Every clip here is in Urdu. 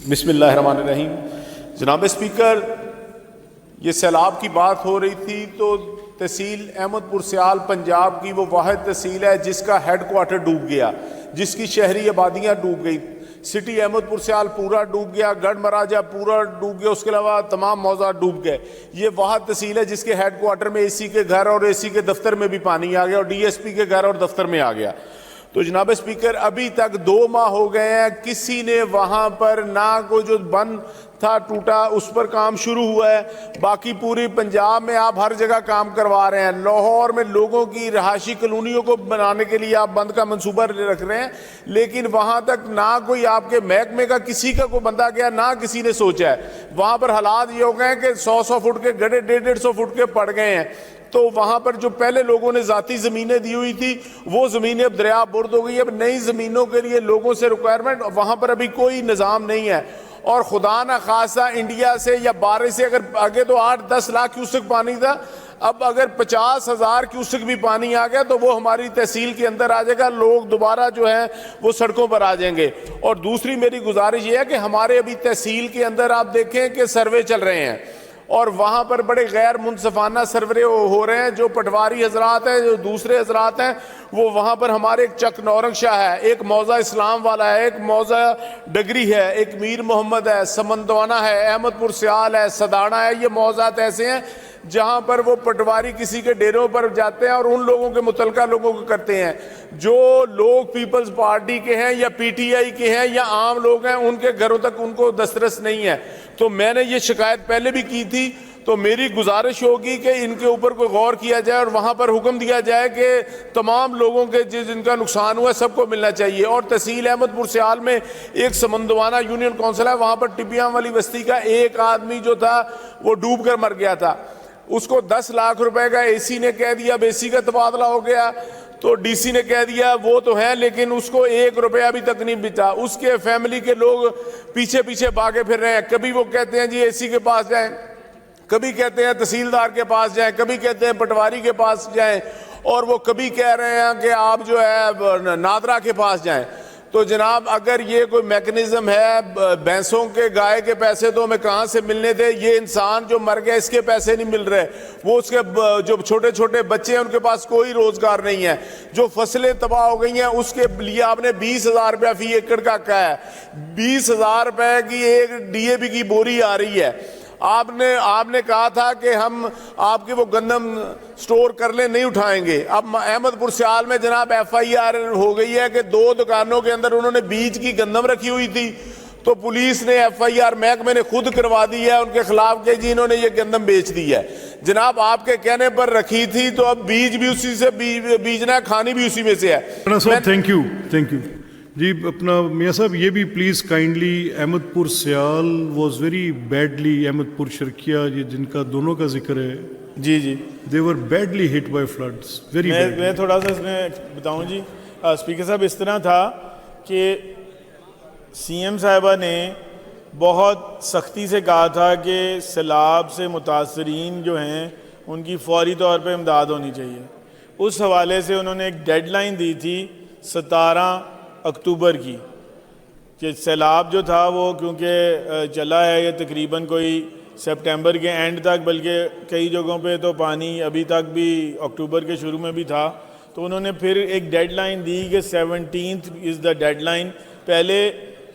بسم اللہ الرحمن الرحیم. جناب اسپیکر، یہ سیلاب کی بات ہو رہی تھی تو تحصیل احمد پور سیال پنجاب کی وہ واحد تحصیل ہے جس کا ہیڈ کوارٹر ڈوب گیا، جس کی شہری آبادیاں ڈوب گئی. سٹی احمد پور سیال پورا ڈوب گیا، گڑھ مہاراجہ پورا ڈوب گیا، اس کے علاوہ تمام موضوعات ڈوب گئے. یہ واحد تحصیل ہے جس کے ہیڈ کوارٹر میں اے سی کے گھر اور اے سی کے دفتر میں بھی پانی آ گیا اور ڈی ایس پی کے گھر اور دفتر میں آ گیا. تو جناب اسپیکر، ابھی تک 2 ماہ ہو گئے ہیں، کسی نے وہاں پر نہ کوئی جو بند تھا ٹوٹا اس پر کام شروع ہوا ہے. باقی پوری پنجاب میں آپ ہر جگہ کام کروا رہے ہیں. لاہور میں لوگوں کی رہائشی کالونیوں کو بنانے کے لیے آپ بند کا منصوبہ رکھ رہے ہیں، لیکن وہاں تک نہ کوئی آپ کے محکمے کا کسی کا کوئی بندہ گیا، نہ کسی نے سوچا ہے. وہاں پر حالات یہ ہو گئے ہیں کہ 100 فٹ کے گڑھے 150 فٹ کے پڑ گئے ہیں. تو وہاں پر جو پہلے لوگوں نے ذاتی زمینیں دی ہوئی تھی وہ زمینیں اب دریا برد ہو گئی. اب نئی زمینوں کے لیے لوگوں سے ریکوائرمنٹ، وہاں پر ابھی کوئی نظام نہیں ہے. اور خدا نہ خاصا انڈیا سے یا بارش سے اگر آگے تو 8-10 لاکھ کیوسک پانی تھا، اب اگر 50,000 کیوسک بھی پانی آ گیا تو وہ ہماری تحصیل کے اندر آ جائے گا. لوگ دوبارہ جو ہیں وہ سڑکوں پر آ جائیں گے. اور دوسری میری گزارش یہ ہے کہ ہمارے ابھی تحصیل کے اندر آپ دیکھیں کہ سروے چل رہے ہیں اور وہاں پر بڑے غیر منصفانہ سروے ہو رہے ہیں. جو پٹواری حضرات ہیں، جو دوسرے حضرات ہیں، وہ وہاں پر ہمارے ایک چک نورنگ شاہ ہے، ایک موضع اسلام والا ہے، ایک موضع ڈگری ہے، ایک میر محمد ہے، سمندوانہ ہے، احمد پور سیال ہے، سدانا ہے. یہ موضعات ایسے ہیں جہاں پر وہ پٹواری کسی کے ڈیروں پر جاتے ہیں اور ان لوگوں کے متعلقہ لوگوں کو کرتے ہیں. جو لوگ پیپلز پارٹی کے ہیں یا پی ٹی آئی کے ہیں یا عام لوگ ہیں، ان کے گھروں تک ان کو دسترس نہیں ہے. تو میں نے یہ شکایت پہلے بھی کی تھی. تو میری گزارش ہوگی کہ ان کے اوپر کوئی غور کیا جائے اور وہاں پر حکم دیا جائے کہ تمام لوگوں کے جن کا نقصان ہوا ہے سب کو ملنا چاہیے. اور تحصیل احمد پور سیال میں ایک سمندوانہ یونین کونسل ہے، وہاں پر ٹپیاں والی بستی کا ایک آدمی جو تھا وہ ڈوب کر مر گیا تھا. اس کو 10 لاکھ روپے کا اے سی نے کہہ دیا، اب اے سی کا تبادلہ ہو گیا تو ڈی سی نے کہہ دیا وہ تو ہے لیکن اس کو 1 روپیہ ابھی تک نہیں بچا. اس کے فیملی کے لوگ پیچھے پیچھے بھاگے پھر رہے ہیں. کبھی وہ کہتے ہیں جی اے سی کے پاس جائیں، کبھی کہتے ہیں تحصیلدار کے پاس جائیں، کبھی کہتے ہیں پٹواری کے پاس جائیں، اور وہ کبھی کہہ رہے ہیں کہ آپ جو ہے نادرا کے پاس جائیں. تو جناب اگر یہ کوئی میکنزم ہے، بھینسوں کے گائے کے پیسے تو ہمیں کہاں سے ملنے تھے؟ یہ انسان جو مر گیا اس کے پیسے نہیں مل رہے. وہ اس کے جو چھوٹے چھوٹے بچے ہیں ان کے پاس کوئی روزگار نہیں ہے. جو فصلیں تباہ ہو گئی ہیں اس کے لیے آپ نے 20,000 روپیہ فی ایکڑ کا کہا ہے. 20,000 روپے کی ایک ڈی اے پی کی بوری آ رہی ہے. آپ نے کہا تھا کہ ہم آپ کی وہ گندم سٹور کر لیں، نہیں اٹھائیں گے. اب احمد پور سیال میں جناب ایف آئی آر ہو گئی ہے کہ 2 دکانوں کے اندر انہوں نے بیج کی گندم رکھی ہوئی تھی تو پولیس نے ایف آئی آر محکمے نے خود کروا دی ہے ان کے خلاف کہ جی انہوں نے یہ گندم بیچ دی ہے. جناب آپ کے کہنے پر رکھی تھی تو اب بیج بھی اسی سے بیجنا ہے، کھانی بھی اسی میں سے ہے. تھینک یو جی. اپنا میاں صاحب یہ بھی پلیز کائنڈلی، احمد پور سیال واز ویری بیڈلی، احمد پور شرکیہ یہ جن کا دونوں کا ذکر ہے جی they were badly hit by floods, very badly. میں تھوڑا سا اس میں بتاؤں جی. اسپیکر صاحب اس طرح تھا کہ سی ایم صاحبہ نے بہت سختی سے کہا تھا کہ سیلاب سے متاثرین جو ہیں ان کی فوری طور پہ امداد ہونی چاہیے. اس حوالے سے انہوں نے ایک ڈیڈ لائن دی تھی 17 اکتوبر کی کہ سیلاب جو تھا وہ کیونکہ چلا ہے یہ تقریباً کوئی سپٹمبر کے اینڈ تک، بلکہ کئی جگہوں پہ تو پانی ابھی تک بھی اکتوبر کے شروع میں بھی تھا. تو انہوں نے پھر ایک ڈیڈ لائن دی کہ 17 از دا ڈیڈ لائن. پہلے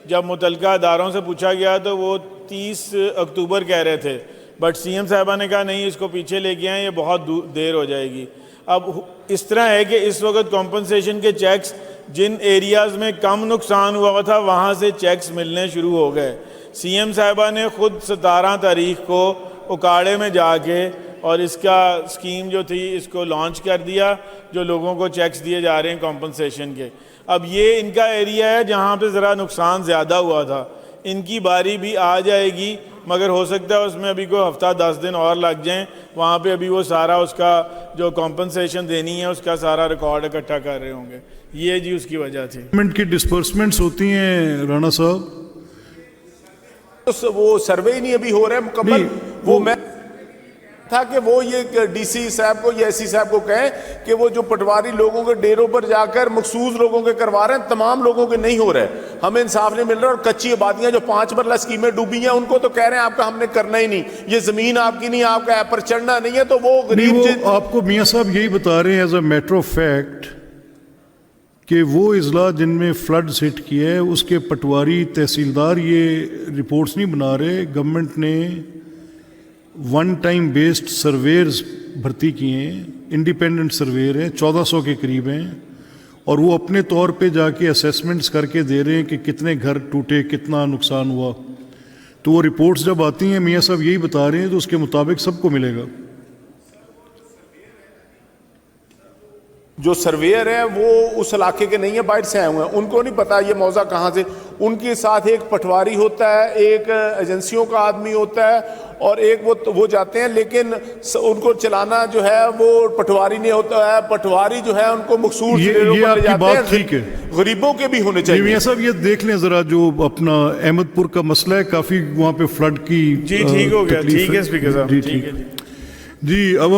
جب متعلقہ اداروں سے پوچھا گیا تو وہ 30 اکتوبر کہہ رہے تھے، بٹ سی ایم صاحبہ نے کہا نہیں اس کو پیچھے لے کے آئیں، یہ بہت دیر ہو جائے گی. اب اس طرح ہے کہ اس وقت کمپنسیشن کے چیکس جن ایریاز میں کم نقصان ہوا تھا وہاں سے چیکس ملنے شروع ہو گئے. سی ایم صاحبہ نے خود 17 تاریخ کو اکاڑے میں جا کے اور اس کا اسکیم جو تھی اس کو لانچ کر دیا، جو لوگوں کو چیکس دیے جا رہے ہیں کمپنسیشن کے. اب یہ ان کا ایریا ہے جہاں پہ ذرا نقصان زیادہ ہوا تھا، ان کی باری بھی آ جائے گی، مگر ہو سکتا ہے اس میں ابھی کوئی ہفتہ 10 دن اور لگ جائیں. وہاں پہ ابھی وہ سارا اس کا جو کمپنسیشن دینی ہے اس کا سارا ریکارڈ اکٹھا کر رہے ہوں گے. یہ جی اس کی وجہ تھی. گورنمنٹ کی ڈسپرسمنٹس ہوتی ہیں رانا صاحب، وہ سروے ہی نہیں ابھی ہو رہا ہے مکمل. وہ میں تھا کہ وہ یہ ڈی سی صاحب کو یا ایس سی صاحب کو کہیں کہ وہ جو پٹواری لوگوں کے ڈیروں پر جا کر مخصوص لوگوں کے کروا رہے ہیں، تمام لوگوں کے نہیں ہو رہے، ہمیں انصاف نہیں مل رہا. اور کچی آبادیاں جو 5 مرلہ اسکیمیں ڈوبی ہیں ان کو تو کہہ رہے ہیں آپ کا ہم نے کرنا ہی نہیں، یہ زمین آپ کی نہیں، آپ کا ایپ پر چڑھنا نہیں ہے. تو وہ غریب نہیں، وہ آپ کو میاں صاحب یہی بتا رہے ہیں as a matter of fact کہ وہ اضلاع جن میں فلڈز ہٹ کیا ہے اس کے پٹواری تحصیلدار یہ رپورٹس نہیں بنا رہے. گورنمنٹ نے ون ٹائم بیسڈ سرویئرز بھرتی کیے ہیں، انڈیپینڈنٹ سرویئر ہیں، 1400 کے قریب ہیں، اور وہ اپنے طور پہ جا کے اسیسمنٹس کر کے دے رہے ہیں کہ کتنے گھر ٹوٹے، کتنا نقصان ہوا. تو وہ رپورٹس جب آتی ہیں میاں صاحب یہی بتا رہے ہیں تو اس کے مطابق سب کو ملے گا. جو سرویئر ہیں وہ اس علاقے کے نہیں ہیں، باہر سے آئے ہوئے ہیں، ان کو نہیں پتا یہ موضع کہاں سے. ان کے ساتھ ایک پٹواری ہوتا ہے، ایک ایجنسیوں کا آدمی ہوتا ہے، اور ایک وہ جاتے ہیں، لیکن ان کو چلانا جو ہے وہ پٹواری نہیں ہوتا ہے. پٹواری جو ہے ان کو مخصوص ڈیروں یہ پر لے آپ کی جاتے بات ہیں. ٹھیک ہے، غریبوں کے بھی ہونے چاہیے. میاں صاحب یہ دیکھ لیں ذرا جو اپنا احمد پور کا مسئلہ ہے، کافی وہاں پہ فلڈ کی جی ٹھیک ہو گیا، تکلیف ٹھیک ہے اسپیکر صاحب، جی ٹھیک ہے جی اب